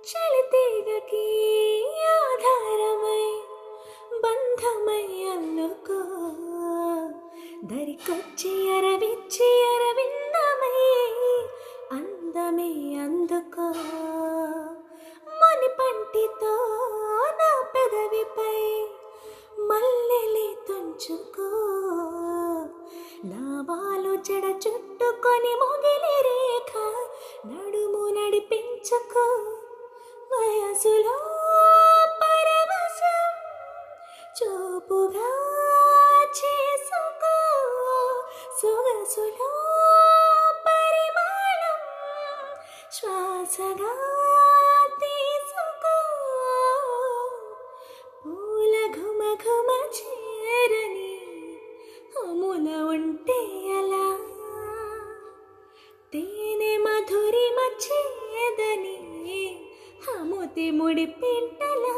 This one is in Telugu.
చలితీగకి ఆధారమై బంధమై అల్లుకో దరికొచ్చి అరవిచ్చి అరవిందమై అందమే అందుకో ముని పంటితో నా పెదవిపై మల్లెలి తుంచుకో లావాలు చెడ చుట్టుకొని ముగిలి రేఖ నడుము నడిపించుకో వయసులో పరవశం చూపుగా చేసుకో సొగసులో పరిమాణం శ్వాసగా తీసుకో పూల ఘుమ ఘుమ చేరని అముల ఉంటే అలా తేనె మధురిమ చేదని అముతి ముడి పింటలా